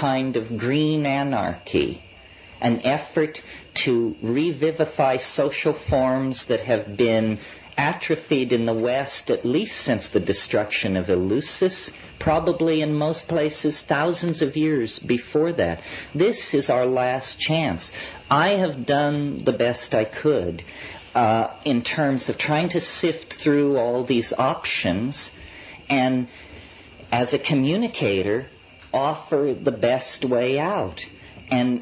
kind of green anarchy, an effort to revivify social forms that have been atrophied in the West at least since the destruction of Eleusis, probably in most places thousands of years before that. This is our last chance. I have done the best I could in terms of trying to sift through all these options and, as a communicator, offer the best way out. And,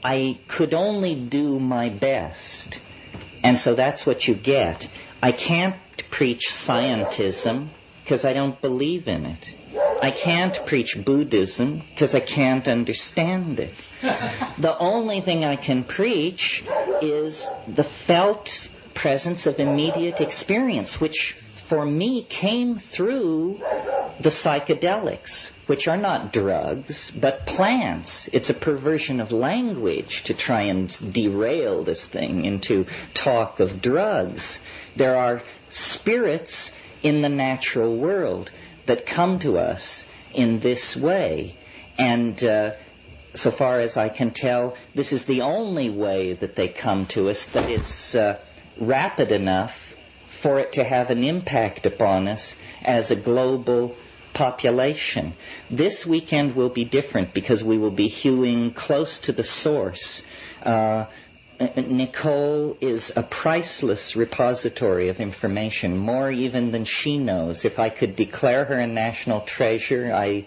I could only do my best. And so that's what you get. I can't preach scientism because I don't believe in it. I can't preach Buddhism because I can't understand it. The only thing I can preach is the felt presence of immediate experience, which for me came through the psychedelics, which are not drugs, but plants. It's a perversion of language to try and derail this thing into talk of drugs. There are spirits in the natural world that come to us in this way. And so far as I can tell, this is the only way that they come to us, that it's rapid enough for it to have an impact upon us as a global population. This weekend will be different because we will be hewing close to the source. Nicole is a priceless repository of information, more even than she knows. If I could declare her a national treasure, I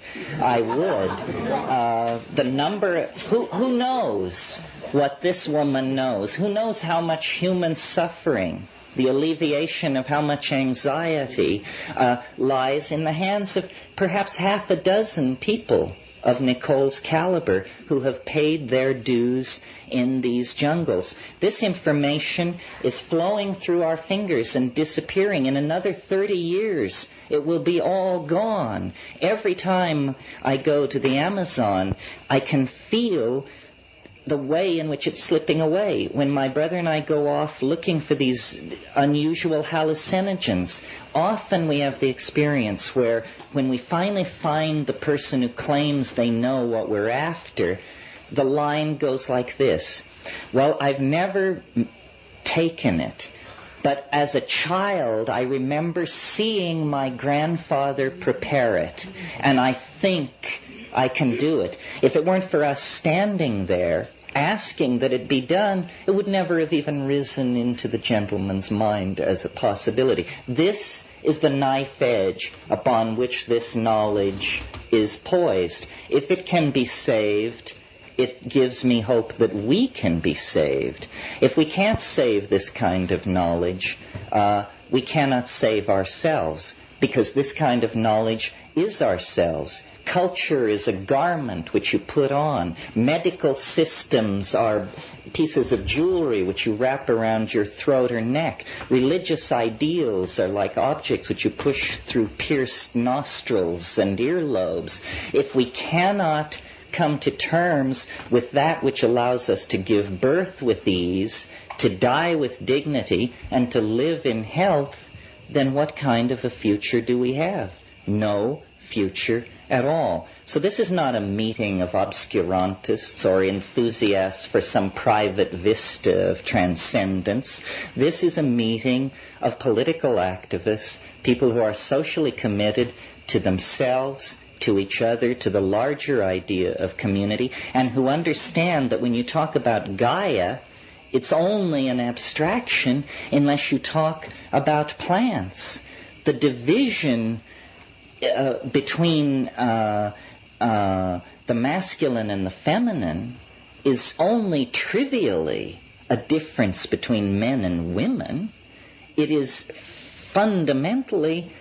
would. The number, who knows what this woman knows? Who knows how much human suffering, the alleviation of how much anxiety lies in the hands of perhaps half a dozen people of Nicole's caliber who have paid their dues in these jungles. This information is flowing through our fingers and disappearing. In another 30 years, it will be all gone. Every time I go to the Amazon, I can feel the way in which it's slipping away. When my brother and I go off looking for these unusual hallucinogens, often we have the experience where when we finally find the person who claims they know what we're after, the line goes like this: well, I've never taken it, but as a child I remember seeing my grandfather prepare it, and I think I can do it. If it weren't for us standing there asking that it be done, it would never have even risen into the gentleman's mind as a possibility. This is the knife edge upon which this knowledge is poised. If it can be saved, it gives me hope that we can be saved. If we can't save this kind of knowledge, we cannot save ourselves, because this kind of knowledge is ourselves. Culture is a garment which you put on. Medical systems are pieces of jewelry which you wrap around your throat or neck. Religious ideals are like objects which you push through pierced nostrils and earlobes. If we cannot come to terms with that which allows us to give birth with ease, to die with dignity, and to live in health, then what kind of a future do we have? No future at all. So this is not a meeting of obscurantists or enthusiasts for some private vista of transcendence. This is a meeting of political activists, people who are socially committed to themselves, to each other, to the larger idea of community, and who understand that when you talk about Gaia, it's only an abstraction unless you talk about plants. The division between the masculine and the feminine is only trivially a difference between men and women. It is fundamentally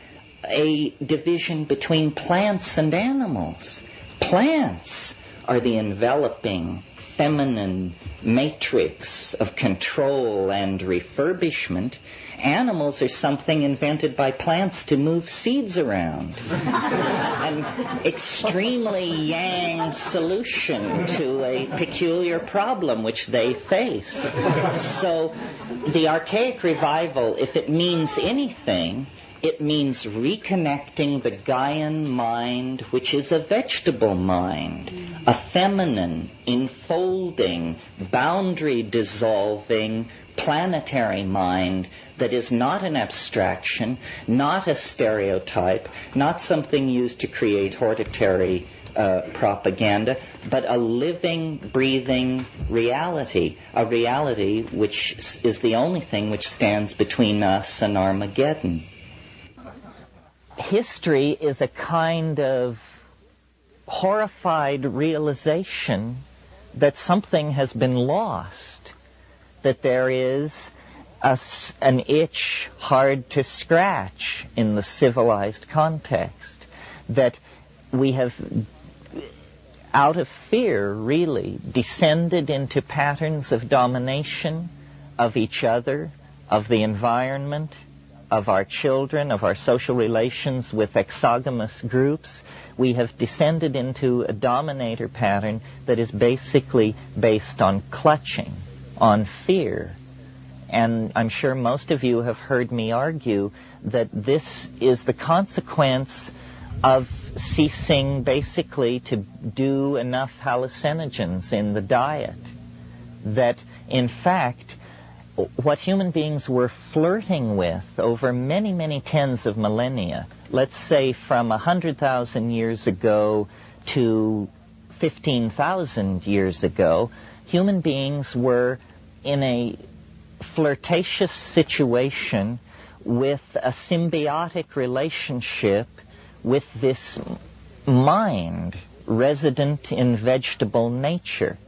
a division between plants and animals. Plants are the enveloping feminine matrix of control and refurbishment. Animals are something invented by plants to move seeds around. An extremely yang solution to a peculiar problem which they faced. So the archaic revival, if it means anything, it means reconnecting the Gaian mind, which is a vegetable mind, a feminine, enfolding, boundary-dissolving, planetary mind that is not an abstraction, not a stereotype, not something used to create hortatory propaganda, but a living, breathing reality, a reality which is the only thing which stands between us and Armageddon. History is a kind of horrified realization that something has been lost, that there is an itch hard to scratch in the civilized context, that we have, out of fear, really, descended into patterns of domination of each other, of the environment, of our children, of our social relations with exogamous groups. We have descended into a dominator pattern that is basically based on clutching, on fear. And I'm sure most of you have heard me argue that this is the consequence of ceasing basically to do enough hallucinogens in the diet. That, in fact, what human beings were flirting with over many, many tens of millennia, let's say from 100,000 years ago to 15,000 years ago, human beings were in a flirtatious situation with a symbiotic relationship with this mind resident in vegetable nature.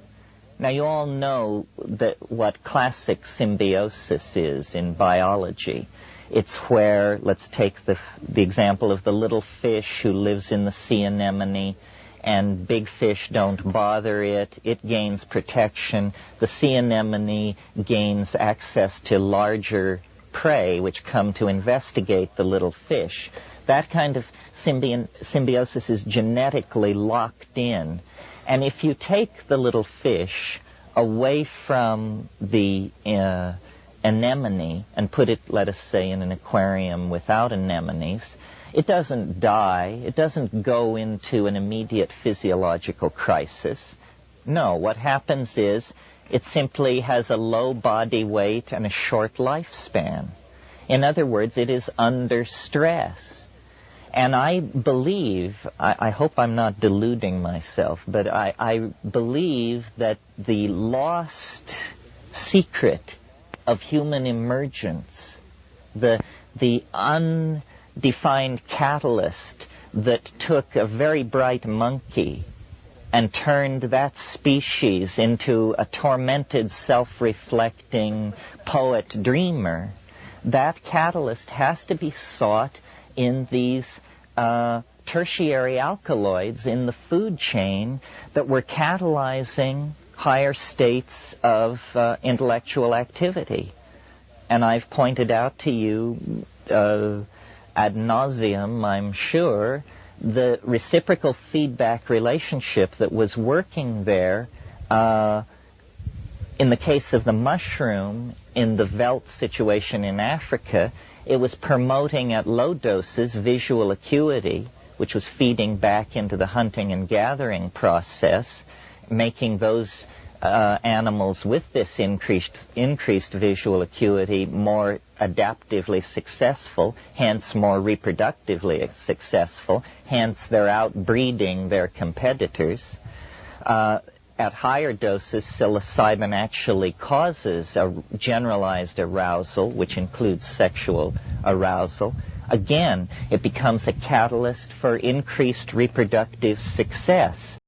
Now, you all know that what classic symbiosis is in biology. It's where, let's take the example of the little fish who lives in the sea anemone, and big fish don't bother it. It gains protection. The sea anemone gains access to larger prey, which come to investigate the little fish. That kind of symbiosis is genetically locked in. And if you take the little fish away from the anemone and put it, let us say, in an aquarium without anemones, it doesn't die. It doesn't go into an immediate physiological crisis. No, what happens is it simply has a low body weight and a short lifespan. In other words, it is under stress. And I believe, I hope I'm not deluding myself, but I believe that the lost secret of human emergence, the undefined catalyst that took a very bright monkey and turned that species into a tormented, self-reflecting poet-dreamer, that catalyst has to be sought in these tertiary alkaloids in the food chain that were catalyzing higher states of intellectual activity. And I've pointed out to you ad nauseum, I'm sure, the reciprocal feedback relationship that was working there in the case of the mushroom, in the veldt situation in Africa. It was promoting at low doses visual acuity, which was feeding back into the hunting and gathering process, making those animals with this increased visual acuity more adaptively successful, hence more reproductively successful, hence they're outbreeding their competitors. At higher doses, psilocybin actually causes a generalized arousal, which includes sexual arousal. Again, it becomes a catalyst for increased reproductive success.